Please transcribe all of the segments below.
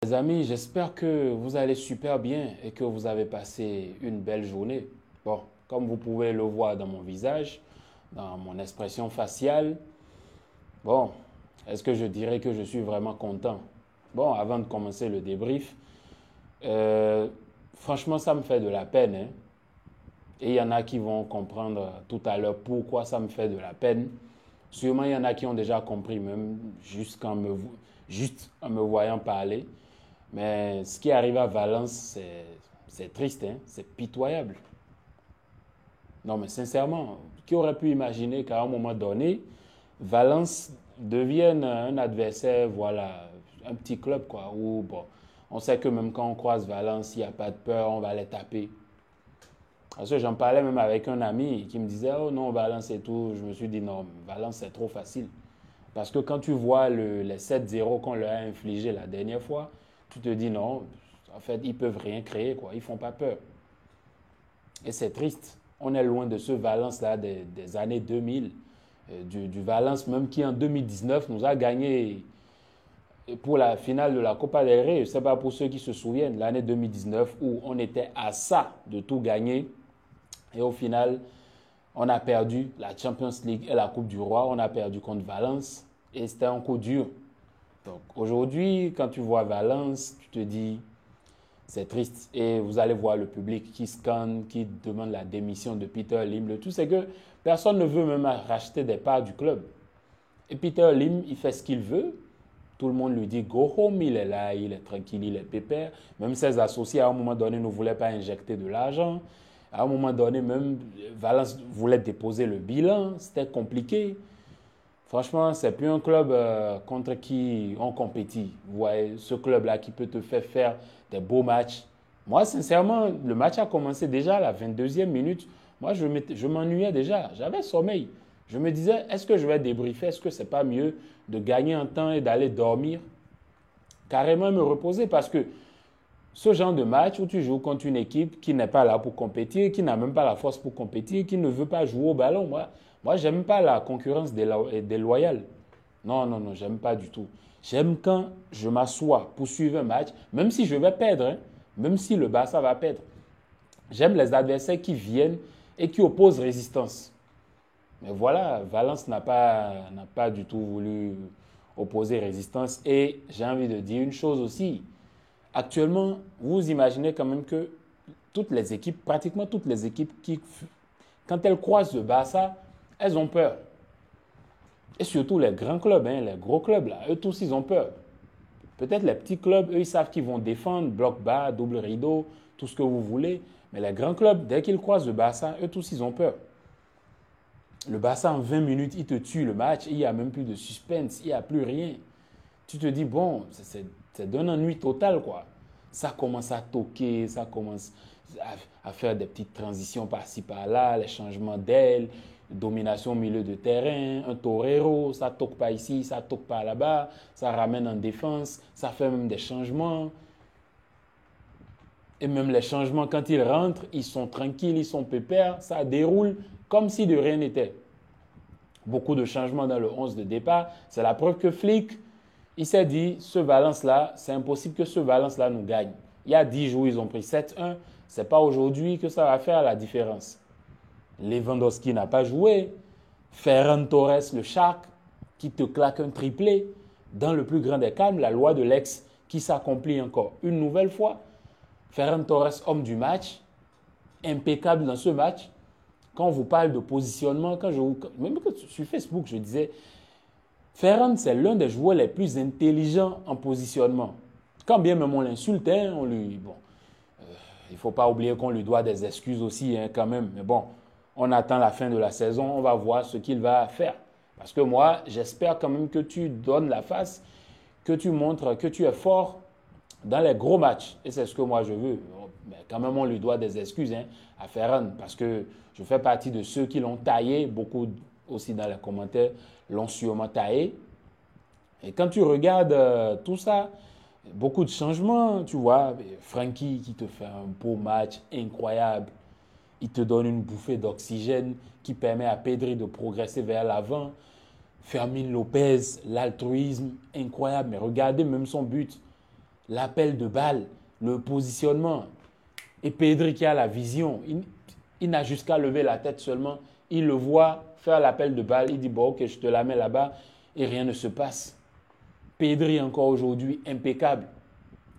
Les amis, j'espère que vous allez super bien et que vous avez passé une belle journée. Bon, comme vous pouvez le voir dans mon visage, dans mon expression faciale, bon, est-ce que je dirais que je suis vraiment content? Bon, avant de commencer le débrief, euh, franchement, ça me fait de la peine, hein. Et il y en a qui vont comprendre tout à l'heure pourquoi ça me fait de la peine. Sûrement, il y en a qui ont déjà compris, même juste en me voyant parler. Mais ce qui arrive à Valence, c'est triste, hein? C'est pitoyable. Non, mais sincèrement, qui aurait pu imaginer qu'à un moment donné, Valence devienne un adversaire, voilà, un petit club, quoi, où, bon, on sait que même quand on croise Valence, il n'y a pas de peur, on va les taper. Parce que j'en parlais même avec un ami qui me disait, oh non, Valence et tout. Je me suis dit, non, Valence, c'est trop facile. Parce que quand tu vois les 7-0 qu'on leur a infligé la dernière fois, tu te dis non, en fait, ils peuvent rien créer, quoi. Ils font pas peur. Et c'est triste. On est loin de ce Valence-là des années 2000, du Valence même qui en 2019 nous a gagné pour la finale de la Copa del Rey. Je ne sais pas pour ceux qui se souviennent, l'année 2019 où on était à ça de tout gagner. Et au final, on a perdu la Champions League et la Coupe du Roi. On a perdu contre Valence et c'était un coup dur. Donc aujourd'hui, quand tu vois Valence, tu te dis, c'est triste. Et vous allez voir le public qui scanne, qui demande la démission de Peter Lim. Le tout, c'est que personne ne veut même racheter des parts du club. Et Peter Lim, il fait ce qu'il veut. Tout le monde lui dit go home, il est là, il est tranquille, il est pépère. Même ses associés, à un moment donné, ne voulaient pas injecter de l'argent. À un moment donné, même Valence voulait déposer le bilan. C'était compliqué. Franchement, c'est plus un club contre qui on compétit. Vous voyez, ce club-là qui peut te faire des beaux matchs. Moi, sincèrement, le match a commencé déjà à la 22e minute. Moi, je m'ennuyais déjà. J'avais sommeil. Je me disais, est-ce que je vais débriefer? Est-ce que c'est pas mieux de gagner un temps et d'aller dormir? Carrément me reposer parce que ce genre de match où tu joues contre une équipe qui n'est pas là pour compétir, qui n'a même pas la force pour compétir, qui ne veut pas jouer au ballon, moi j'aime pas la concurrence déloyale. Non, non, non, j'aime pas du tout. J'aime quand je m'assois pour suivre un match, même si je vais perdre, hein, même si le Barça va perdre. J'aime les adversaires qui viennent et qui opposent résistance. Mais voilà, Valence n'a pas du tout voulu opposer résistance. Et j'ai envie de dire une chose aussi. Actuellement, vous imaginez quand même que toutes les équipes, pratiquement toutes les équipes, quand elles croisent le Barça, elles ont peur. Et surtout les grands clubs, hein, les gros clubs, là, eux tous, ils ont peur. Peut-être les petits clubs, eux, ils savent qu'ils vont défendre, bloc bas, double rideau, tout ce que vous voulez. Mais les grands clubs, dès qu'ils croisent le Barça, eux tous, ils ont peur. Le Barça, en 20 minutes, il te tue le match, et il n'y a même plus de suspense, il n'y a plus rien. Tu te dis, bon, c'est d'un ennui total, quoi. Ça commence à toquer, ça commence à faire des petites transitions par-ci, par-là, les changements d'aile, domination au milieu de terrain, un torero, ça toque pas ici, ça toque pas là-bas, ça ramène en défense, ça fait même des changements. Et même les changements, quand ils rentrent, ils sont tranquilles, ils sont pépères, ça déroule comme si de rien n'était. Beaucoup de changements dans le 11 de départ. C'est la preuve que Flick, il s'est dit, ce Valence-là, c'est impossible que ce Valence-là nous gagne. Il y a 10 jours, ils ont pris 7-1. Ce n'est pas aujourd'hui que ça va faire la différence. Lewandowski n'a pas joué. Ferran Torres, le Shark, qui te claque un triplé. Dans le plus grand des calmes, la loi de l'ex qui s'accomplit encore une nouvelle fois. Ferran Torres, homme du match, impeccable dans ce match. Quand on vous parle de positionnement, même sur Facebook, je disais, Ferran, c'est l'un des joueurs les plus intelligents en positionnement. Quand bien même on l'insulte, hein, il ne faut pas oublier qu'on lui doit des excuses aussi, hein, quand même. Mais bon, on attend la fin de la saison, on va voir ce qu'il va faire. Parce que moi, j'espère quand même que tu donnes la face, que tu montres que tu es fort dans les gros matchs. Et c'est ce que moi je veux. Mais quand même, on lui doit des excuses, hein, à Ferran, parce que je fais partie de ceux qui l'ont taillé, beaucoup aussi dans les commentaires l'ont sûrement taillé. Et quand tu regardes tout ça, beaucoup de changements, tu vois. Frankie qui te fait un beau match incroyable. Il te donne une bouffée d'oxygène qui permet à Pedri de progresser vers l'avant. Fermin Lopez, l'altruisme incroyable. Mais regardez même son but. l'appel de balle, le positionnement. Et Pedri qui a la vision, il n'a juste qu'à lever la tête seulement. Il le voit faire l'appel de balle, il dit bon ok je te la mets là-bas et rien ne se passe. Pedri encore aujourd'hui impeccable,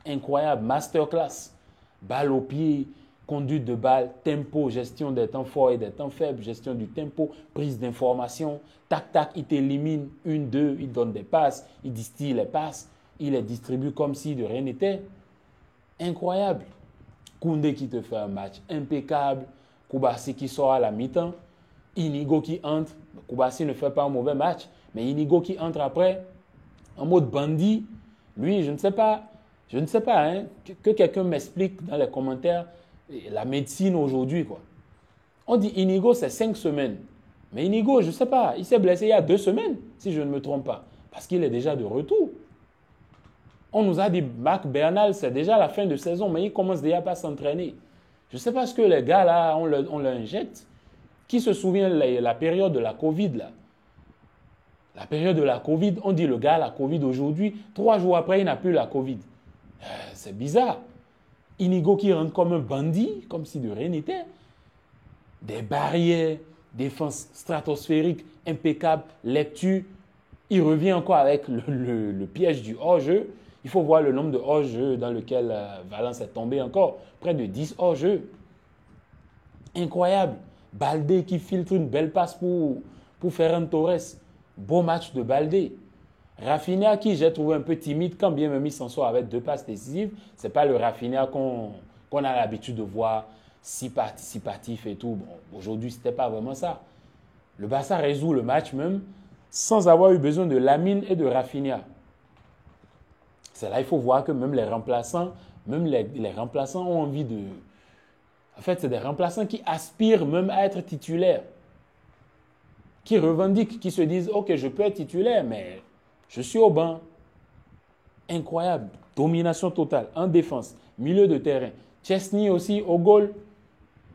incroyable, masterclass, balle au pied, conduite de balle, tempo, gestion des temps forts et des temps faibles, gestion du tempo, prise d'information, tac tac, il t'élimine, une, deux, il donne des passes, il distille les passes, il les distribue comme si de rien n'était. Incroyable. Koundé qui te fait un match impeccable, Koubarsi qui sort à la mi-temps, Inigo qui entre, Koubarsi ne fait pas un mauvais match, mais Inigo qui entre après, en mode bandit, lui, je ne sais pas, hein, que quelqu'un m'explique dans les commentaires la médecine aujourd'hui, quoi. On dit Inigo, c'est 5 semaines. Mais Inigo, je ne sais pas, il s'est blessé il y a 2 semaines, si je ne me trompe pas, parce qu'il est déjà de retour. On nous a dit, Marc Bernal, c'est déjà la fin de saison, mais il commence déjà pas à s'entraîner. Je ne sais pas ce que les gars, là, on leur injecte. Qui se souvient de la période de la Covid, là? La période de la Covid, on dit le gars a la Covid aujourd'hui, 3 jours après, il n'a plus la Covid. C'est bizarre. Inigo qui rentre comme un bandit, comme si de rien n'était. Des barrières, défense stratosphérique, impeccable, lecture. Il revient encore avec le piège du hors-jeu. Il faut voir le nombre de hors-jeu dans lequel Valence est tombé encore. Près de 10 hors-jeu. Incroyable. Baldé qui filtre une belle passe pour Ferran Torres. Beau match de Baldé. Rafinha qui j'ai trouvé un peu timide, quand bien même il s'en sort avec 2 passes décisives. Ce n'est pas le Rafinha qu'on a l'habitude de voir si participatif et tout. Bon, aujourd'hui, ce n'était pas vraiment ça. Le Barça résout le match même sans avoir eu besoin de Lamine et de Rafinha. C'est là il faut voir que même les remplaçants ont envie de... En fait, c'est des remplaçants qui aspirent même à être titulaires. Qui revendiquent, qui se disent « Ok, je peux être titulaire, mais je suis au banc. » Incroyable. Domination totale en défense, milieu de terrain. Chesney aussi au goal,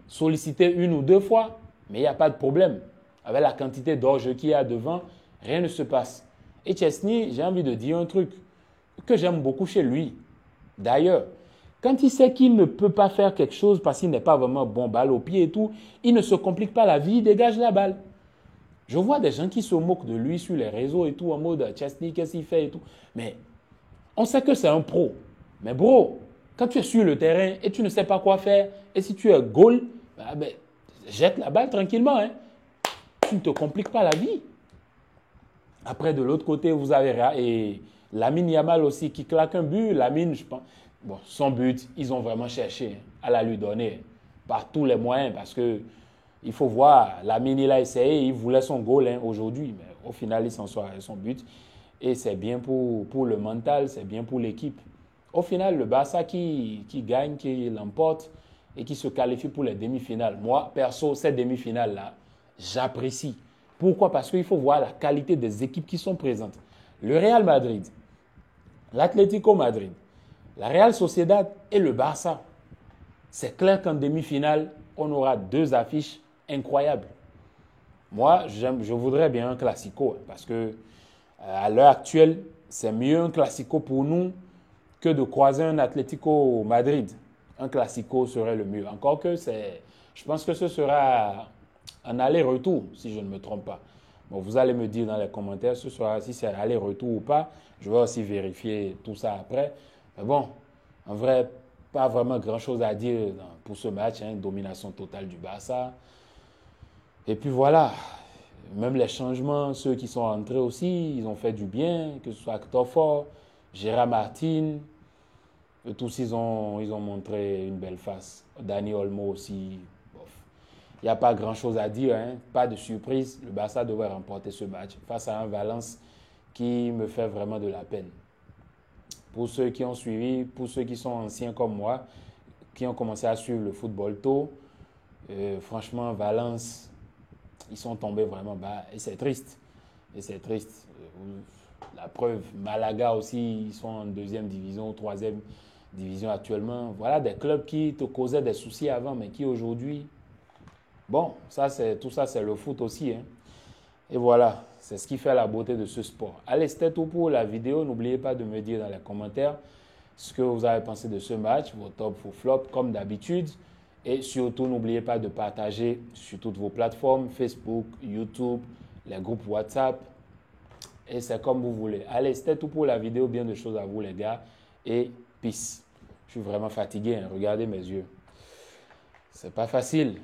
sollicité 1 ou 2 fois, mais il n'y a pas de problème. Avec la quantité d'orge qu'il y a devant, rien ne se passe. Et Chesney, j'ai envie de dire un truc que j'aime beaucoup chez lui. D'ailleurs, quand il sait qu'il ne peut pas faire quelque chose parce qu'il n'est pas vraiment bon balle au pied et tout, il ne se complique pas la vie, il dégage la balle. Je vois des gens qui se moquent de lui sur les réseaux et tout, en mode Chesney, qu'est-ce qu'il fait et tout. Mais on sait que c'est un pro. Mais bro, quand tu es sur le terrain et tu ne sais pas quoi faire, et si tu es goal, jette la balle tranquillement. Hein. Tu ne te compliques pas la vie. Après, de l'autre côté, vous avez Lamine Yamal aussi qui claque un but. Lamine, je pense, bon, son but, ils ont vraiment cherché à la lui donner par tous les moyens parce que il faut voir, Lamine, il a essayé, il voulait son goal aujourd'hui, mais au final, il s'en sort avec son but. Et c'est bien pour le mental, c'est bien pour l'équipe. Au final, le Barça qui gagne, qui l'emporte et qui se qualifie pour les demi-finales. Moi, perso, ces demi-finales-là, j'apprécie. Pourquoi? Parce qu'il faut voir la qualité des équipes qui sont présentes. Le Real Madrid, l'Atlético Madrid, la Real Sociedad et le Barça. C'est clair qu'en demi-finale, on aura 2 affiches incroyables. Moi, je voudrais bien un classico parce que à l'heure actuelle, c'est mieux un classico pour nous que de croiser un Atlético Madrid. Un classico serait le mieux. Encore que je pense que ce sera un aller-retour, si je ne me trompe pas. Bon, vous allez me dire dans les commentaires si c'est aller-retour ou pas. Je vais aussi vérifier tout ça après. Mais bon, en vrai, pas vraiment grand-chose à dire pour ce match. Hein, domination totale du Barça. Et puis voilà, même les changements, ceux qui sont entrés aussi, ils ont fait du bien, que ce soit Ktofor, Gérard Martin, tous ils ont montré une belle face. Dani Olmo aussi, bof. Il n'y a pas grand-chose à dire, hein, pas de surprise. Le Barça devrait remporter ce match face à un Valence qui me fait vraiment de la peine. Pour ceux qui ont suivi, pour ceux qui sont anciens comme moi, qui ont commencé à suivre le football tôt, franchement, Valence, ils sont tombés vraiment bas et c'est triste. Et c'est triste. La preuve, Malaga aussi, ils sont en 2e division, 3e division actuellement. Voilà des clubs qui te causaient des soucis avant, mais qui aujourd'hui... Bon, tout ça, c'est le foot aussi. Hein. Et voilà, c'est ce qui fait la beauté de ce sport. Allez, c'était tout pour la vidéo. N'oubliez pas de me dire dans les commentaires ce que vous avez pensé de ce match, vos tops, vos flops, comme d'habitude. Et surtout, n'oubliez pas de partager sur toutes vos plateformes, Facebook, YouTube, les groupes WhatsApp. Et c'est comme vous voulez. Allez, c'était tout pour la vidéo. Bien de choses à vous, les gars. Et peace. Je suis vraiment fatigué. Hein. Regardez mes yeux. C'est pas facile.